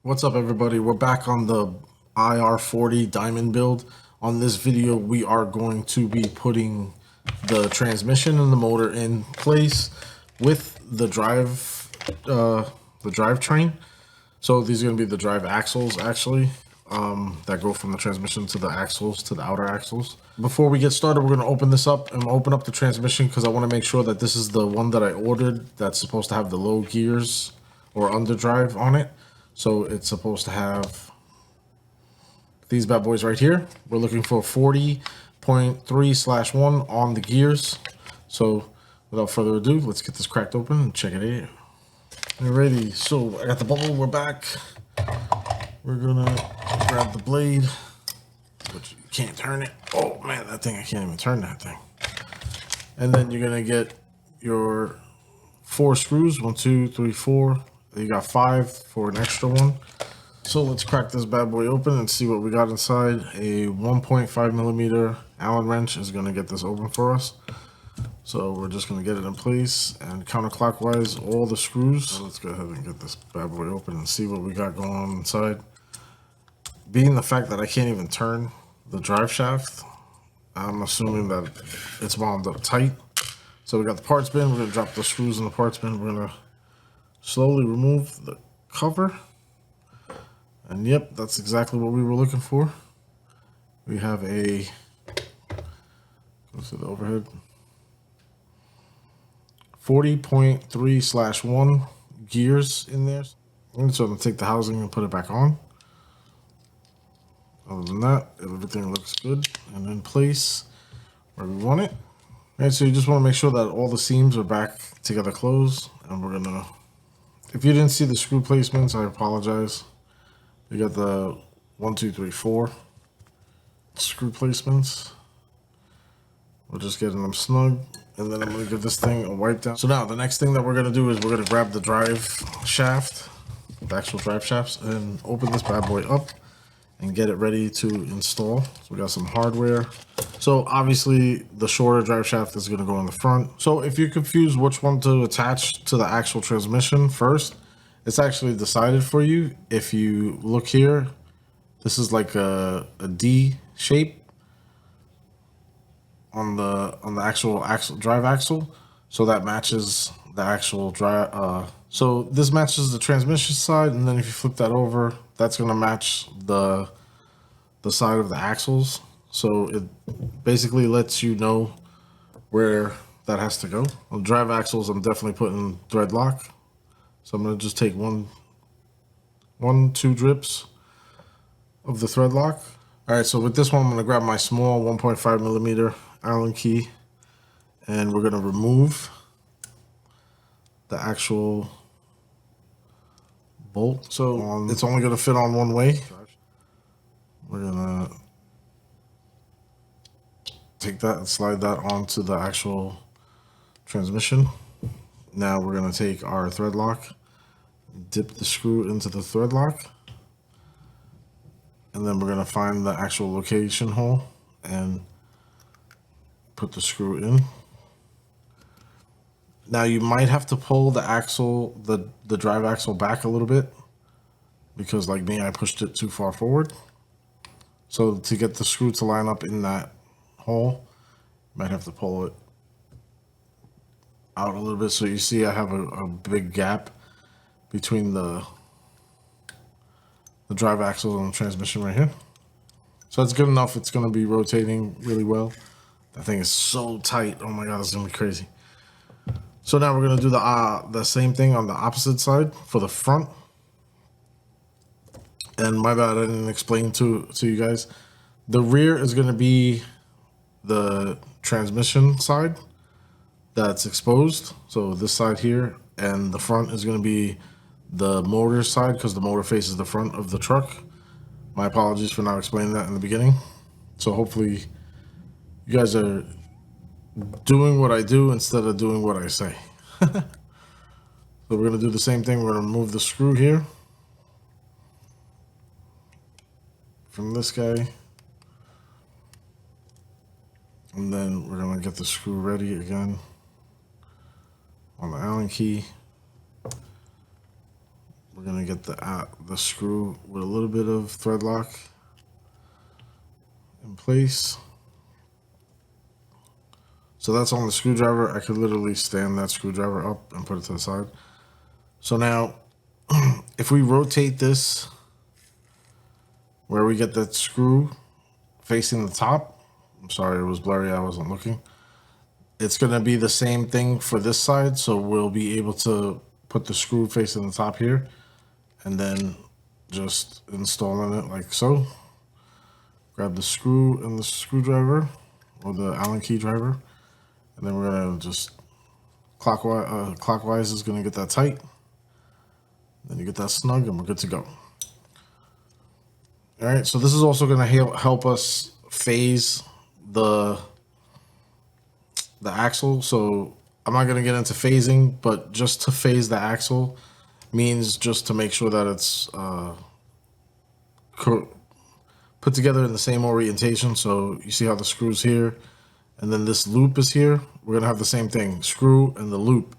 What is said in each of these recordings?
What's up, everybody? We're back on the IR40 diamond build. On this video, we are going to be putting the transmission and the motor in place with the drivetrain. So these are going to be the drive axles, actually, that go from the transmission to the axles, to the outer axles. Before we get started, we're going to open this up and open up the transmission because I want to make sure that this is the one that I ordered that's supposed to have the low gears or underdrive on it. So it's supposed to have these bad boys right here. We're looking for 40.3/1 on the gears. So without further ado, let's get this cracked open and check it out. Alrighty, so I got the bubble, we're back. We're gonna grab the blade, but you can't turn it. Oh man, that thing, I can't even turn that thing. And then you're gonna get your 4 screws, 1, 2, 3, 4. You got 5 for an extra one. So let's crack this bad boy open and see what we got inside. A 1.5mm Allen wrench is gonna get this open for us. So we're just gonna get it in place and counterclockwise all the screws. So let's go ahead and get this bad boy open and see what we got going on inside. Being the fact that I can't even turn the drive shaft, I'm assuming that it's wound up tight. So we got the parts bin. We're gonna drop the screws in the parts bin. We're gonna slowly remove the cover. And yep, that's exactly what we were looking for. We have a, go to the overhead, 40.3/1 gears in there. So I'm gonna take the housing and put it back on. Other than that, everything looks good and in place where we want it. All right, so you just want to make sure that all the seams are back together closed. And we're gonna, if you didn't see the screw placements, I apologize. You got the 1, 2, 3, 4 screw placements. We're just getting them snug, and then I'm gonna give this thing a wipe down. So now the next thing that we're gonna do is we're gonna grab the drive shaft, the actual drive shafts, and open this bad boy up and get it ready to install. So we got some hardware. So obviously the shorter drive shaft is gonna go in the front. So if you're confused which one to attach to the actual transmission first, it's actually decided for you. If you look here, this is like a D shape on the actual drive axle, so that matches the actual drive. So this matches the transmission side, and then if you flip that over, that's gonna match the side of the axles. So it basically lets you know where that has to go. On drive axles, I'm definitely putting thread lock. So I'm gonna just take 2 drips of the thread lock. All right, so with this one, I'm gonna grab my small 1.5mm Allen key, and we're gonna remove the actual bolt. So it's only gonna fit on one way. We're gonna take that and slide that onto the actual transmission. Now we're gonna take our thread lock, dip the screw into the thread lock, and then we're gonna find the actual location hole and put the screw in. Now you might have to pull the axle, the drive axle back a little bit, because like me, I pushed it too far forward. So to get the screw to line up in that hole, you might have to pull it out a little bit. So you see I have a big gap between the drive axle and the transmission right here. So that's good enough. It's gonna be rotating really well. That thing is so tight. Oh my God, it's gonna be crazy. So now we're gonna do the same thing on the opposite side for the front. And my bad, I didn't explain to you guys. The rear is gonna be the transmission side that's exposed. So this side here, and the front is gonna be the motor side because the motor faces the front of the truck. My apologies for not explaining that in the beginning. So hopefully you guys are doing what I do instead of doing what I say. So we're gonna do the same thing. We're gonna remove the screw here from this guy. And then we're gonna get the screw ready again on the Allen key. we're gonna get the screw with a little bit of thread lock in place. So that's on the screwdriver. I could literally stand that screwdriver up and put it to the side. So now, if we rotate this where we get that screw facing the top, I'm sorry, it was blurry, I wasn't looking. It's gonna be the same thing for this side. So we'll be able to put the screw facing the top here and then just installing it like so. Grab the screw and the screwdriver or the Allen key driver. And then we're gonna just clockwise is gonna get that tight. Then you get that snug and we're good to go. All right, so this is also gonna help us phase the axle. So I'm not gonna get into phasing, but just to phase the axle means just to make sure that it's put together in the same orientation. So you see how the screw's here, and then this loop is here. We're gonna have the same thing, screw and the loop.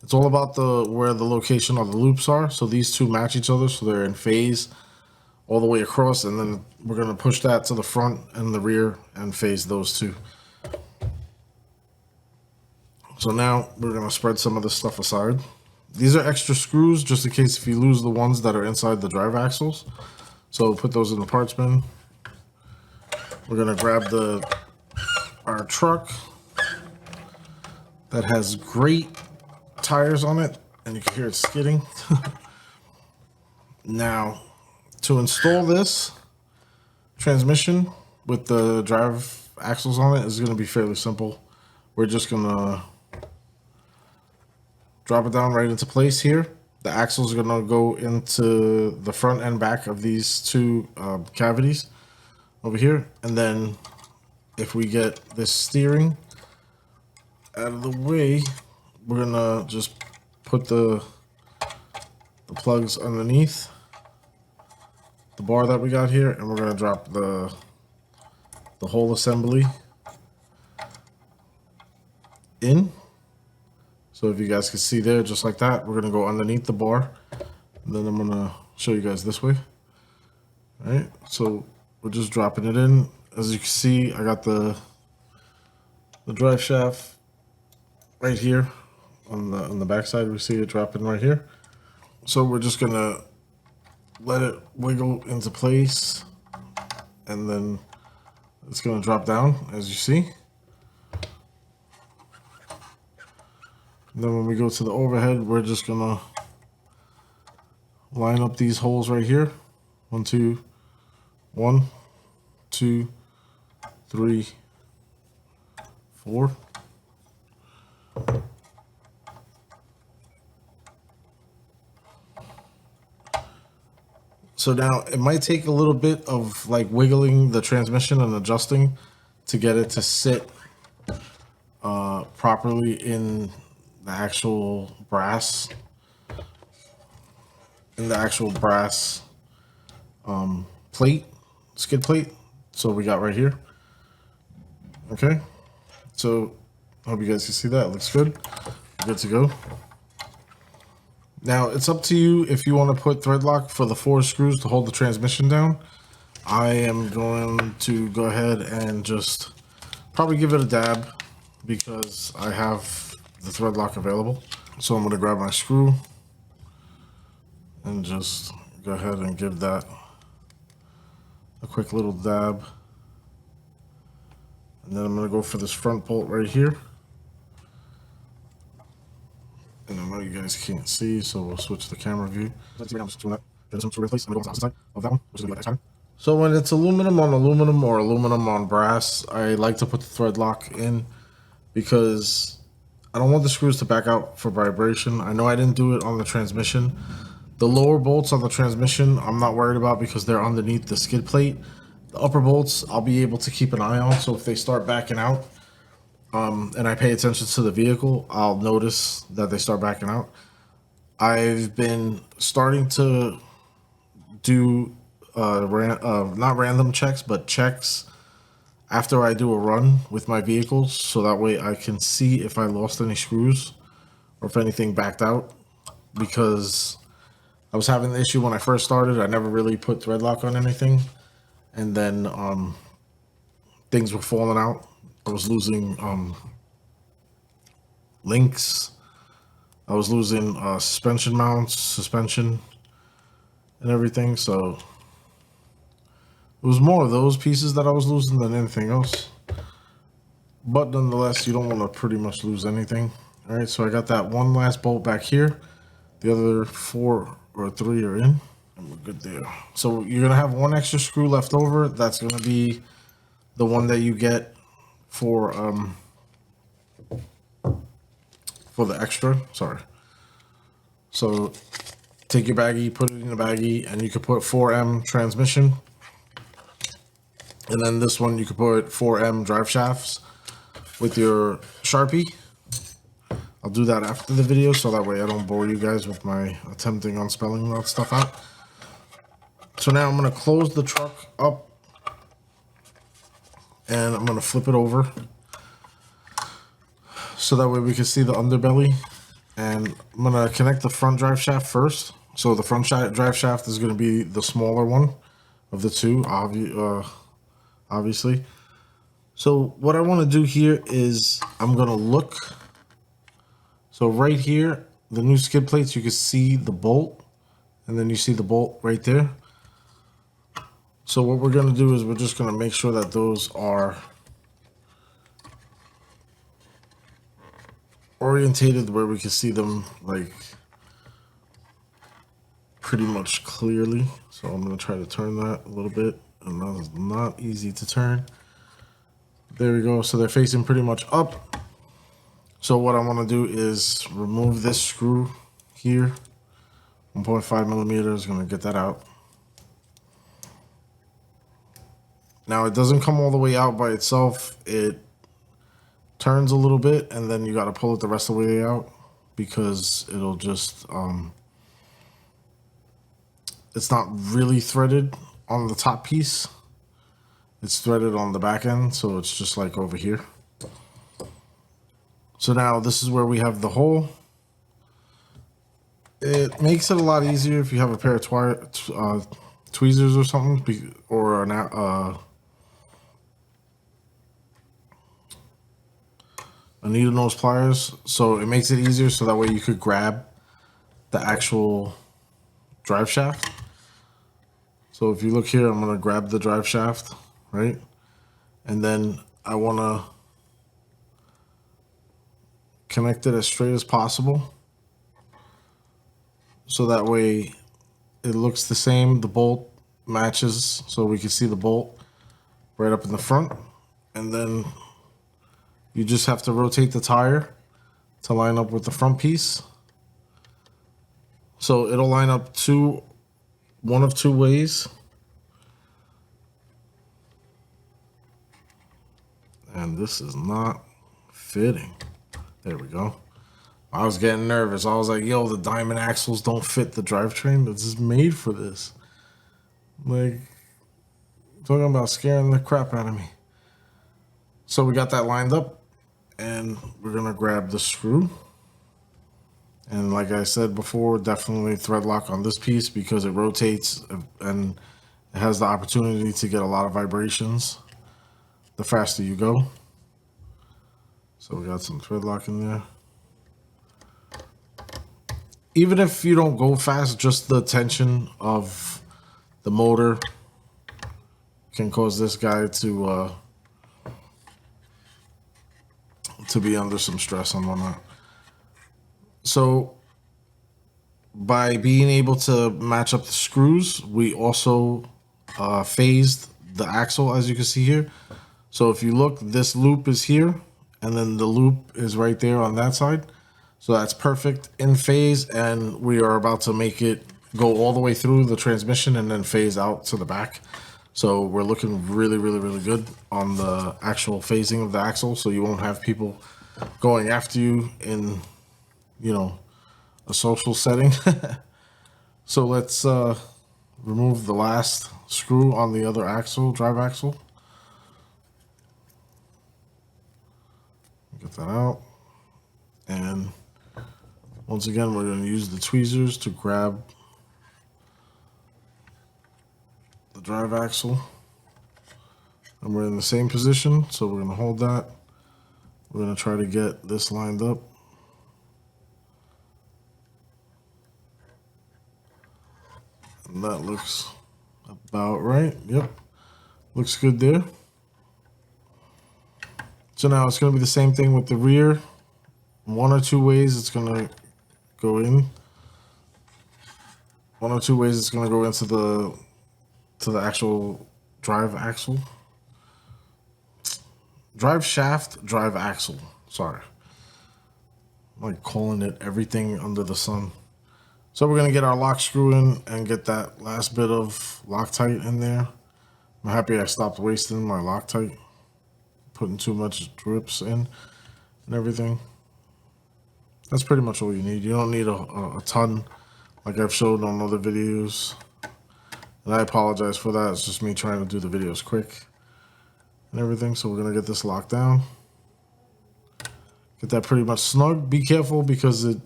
It's all about where the location of the loops are. So these two match each other, so they're in phase all the way across, and then we're gonna push that to the front and the rear and phase those two. So now we're gonna spread some of this stuff aside. These are extra screws just in case if you lose the ones that are inside the drive axles. So put those in the parts bin. We're gonna grab our truck that has great tires on it, and you can hear it skidding. Now, to install this transmission with the drive axles on it is gonna be fairly simple. We're just gonna drop it down right into place here. The axles are gonna go into the front and back of these two cavities over here. And then if we get this steering out of the way, we're gonna just put the plugs underneath the bar that we got here, and we're gonna drop the whole assembly in. So if you guys can see there, just like that, we're gonna go underneath the bar, and then I'm gonna show you guys this way. All right, so we're just dropping it in. As you can see, I got the drive shaft right here on the back side. We see it dropping right here. So we're just gonna let it wiggle into place, and then it's gonna drop down, as you see. And then when we go to the overhead, we're just gonna line up these holes right here. 1, 2, 1, 2, 3, 4. So now it might take a little bit of like wiggling the transmission and adjusting to get it to sit properly in the actual brass, plate, skid plate. So we got right here. Okay, so I hope you guys can see that. It looks good. Good to go. Now it's up to you if you want to put thread lock for the 4 screws to hold the transmission down. I am going to go ahead and just probably give it a dab because I have the thread lock available. So I'm going to grab my screw and just go ahead and give that a quick little dab. And then I'm going to go for this front bolt right here. And I know you guys can't see, so we'll switch the camera view. So when it's aluminum on aluminum or aluminum on brass, I like to put the thread lock in because I don't want the screws to back out for vibration. I know I didn't do it on the transmission. The lower bolts on the transmission, I'm not worried about because they're underneath the skid plate. The upper bolts, I'll be able to keep an eye on. So if they start backing out, and I pay attention to the vehicle, I'll notice that they start backing out. I've been starting to do not random checks, but checks after I do a run with my vehicles, so that way I can see if I lost any screws or if anything backed out, because I was having the issue when I first started. I never really put thread lock on anything, and then things were falling out. I was losing links. I was losing suspension mounts, suspension, and everything. So it was more of those pieces that I was losing than anything else. But nonetheless, you don't want to pretty much lose anything. All right, so I got that one last bolt back here. The other 4 or 3 are in, and we're good there. So you're gonna have one extra screw left over. That's gonna be the one that you get for the extra. Sorry. So take your baggie, put it in the baggie, and you could put 4M transmission. And then this one you could put 4M drive shafts with your Sharpie. I'll do that after the video so that way I don't bore you guys with my attempting on spelling that stuff out. So now I'm going to close the truck up and I'm going to flip it over so that way we can see the underbelly. And I'm going to connect the front drive shaft first. So the front drive shaft is going to be the smaller one of the two, obviously. So what I want to do here is I'm going to look. So right here, the new skid plates, you can see the bolt, and then you see the bolt right there. So what we're going to do is we're just going to make sure that those are orientated where we can see them like pretty much clearly. So I'm going to try to turn that a little bit, and that is not easy to turn. There we go. So they're facing pretty much up. So what I want to do is remove this screw here. 1.5 millimeters, going to get that out. Now it doesn't come all the way out by itself. It turns a little bit and then you got to pull it the rest of the way out because it'll just, it's not really threaded on the top piece. It's threaded on the back end. So it's just like over here. So now this is where we have the hole. It makes it a lot easier if you have a pair of tweezers or something, or a needle nose pliers. So it makes it easier so that way you could grab the actual drive shaft. So if you look here, I'm going to grab the drive shaft, right? And then I want to connect it as straight as possible. So that way it looks the same. The bolt matches so we can see the bolt right up in the front. And then you just have to rotate the tire to line up with the front piece. So it'll line up one of two ways. And this is not fitting. There we go. I was getting nervous. I was like, yo, the diamond axles don't fit the drivetrain. This is made for this. Like, talking about scaring the crap out of me. So we got that lined up and we're going to grab the screw. And like I said before, definitely thread lock on this piece because it rotates and it has the opportunity to get a lot of vibrations the faster you go. So we got some thread lock in there. Even if you don't go fast, just the tension of the motor can cause this guy to be under some stress and whatnot. So by being able to match up the screws, we also phased the axle, as you can see here. So if you look, this loop is here, and then the loop is right there on that side. So that's perfect in phase, and we are about to make it go all the way through the transmission and then phase out to the back. So we're looking really, really, really good on the actual phasing of the axle. So you won't have people going after you in, you know, a social setting. So let's remove the last screw on the other axle, drive axle. Get that out. And once again, we're going to use the tweezers to grab the drive axle. And we're in the same position, so we're gonna hold that. We're gonna try to get this lined up. And that looks about right. Yep, looks good there. So now it's gonna be the same thing with the rear. One or two ways it's gonna go in. One or two ways it's gonna go into the actual drive axle. Drive shaft, drive axle. Sorry. I'm like calling it everything under the sun. So we're gonna get our lock screw in and get that last bit of Loctite in there. I'm happy I stopped wasting my Loctite, putting too much drips in and everything. That's pretty much all you need. You don't need a ton like I've showed on other videos. And I apologize for that. It's just me trying to do the videos quick and everything. So we're gonna get this locked down. Get that pretty much snug. Be careful because it,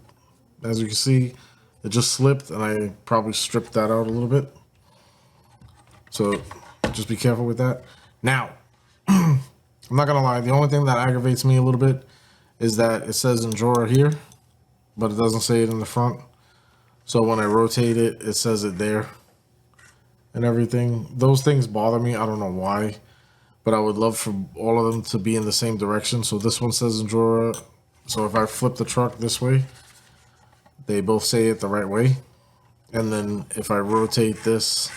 as you can see, it just slipped and I probably stripped that out a little bit. So just be careful with that. Now, I'm not gonna lie, the only thing that aggravates me a little bit is that it says INJORA here, but it doesn't say it in the front. So when I rotate it, it says it there and everything. Those things bother me. I don't know why, but I would love for all of them to be in the same direction. So this one says INJORA. So if I flip the truck this way, they both say it the right way. And then if I rotate this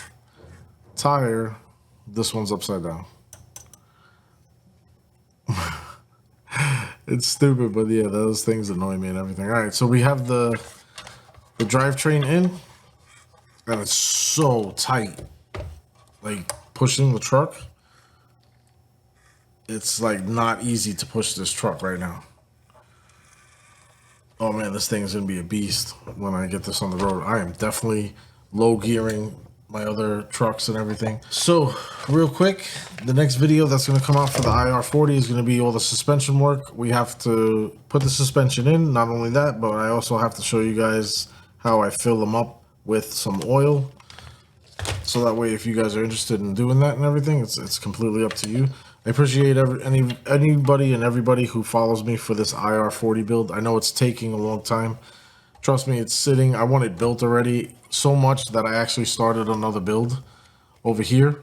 tire, this one's upside down. It's stupid, but yeah, those things annoy me and everything. All right, so we have the drivetrain in, and it's so tight. Like pushing the truck, it's like not easy to push this truck right now. Oh man, this thing is gonna be a beast when I get this on the road. I am definitely low gearing my other trucks and everything. So real quick, the next video that's gonna come out for the IR40 is gonna be all the suspension work. We have to put the suspension in. Not only that, but I also have to show you guys how I fill them up with some oil. So that way, if you guys are interested in doing that and everything, it's completely up to you. I appreciate anybody and everybody who follows me for this IR40 build. I know it's taking a long time. Trust me, it's sitting. I want it built already so much that I actually started another build over here.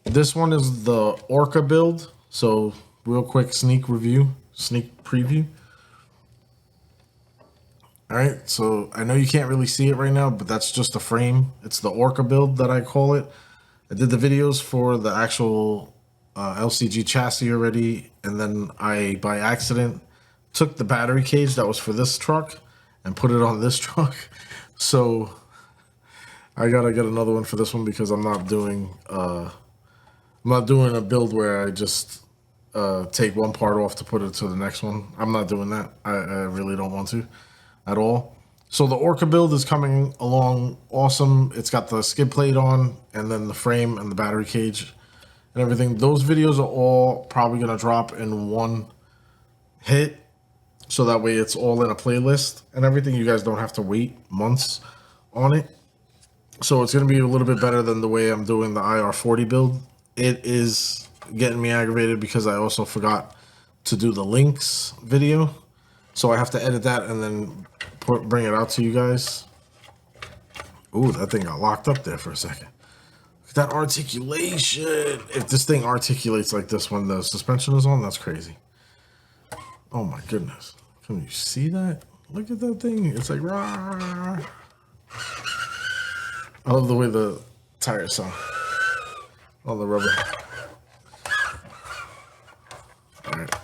This one is the Orca build. So real quick sneak preview. All right, so I know you can't really see it right now, but that's just a frame. It's the Orca build that I call it. I did the videos for the actual LCG chassis already, and then I, by accident, took the battery cage that was for this truck and put it on this truck. So I gotta get another one for this one because I'm not doing a build where I just take one part off to put it to the next one. I'm not doing that. I really don't want to at all. So the Orca build is coming along awesome. It's got the skid plate on and then the frame and the battery cage and everything. Those videos are all probably gonna drop in one hit, so that way it's all in a playlist and everything. You guys don't have to wait months on it. So it's gonna be a little bit better than the way I'm doing the IR40 build. It is getting me aggravated because I also forgot to do the links video. So I have to edit that and then bring it out to you guys. Ooh, that thing got locked up there for a second. That articulation. If this thing articulates like this when the suspension is on, that's crazy. Oh my goodness. Can you see that? Look at that thing. It's like rah. I love the way the tires sound on the rubber. All right.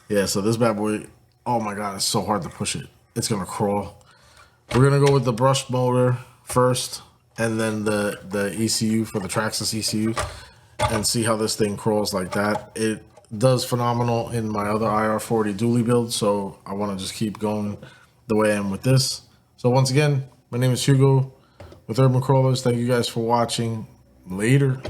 Yeah, so this bad boy, oh my God, it's so hard to push it. It's gonna crawl. We're gonna go with the brushed motor first, and then the ECU for the Traxxas ECU, and see how this thing crawls like that. It does phenomenal in my other IR40 dually build, so I want to just keep going the way I am with this. So once again, my name is Hugo with Urban Crawlers. Thank you guys for watching. Later.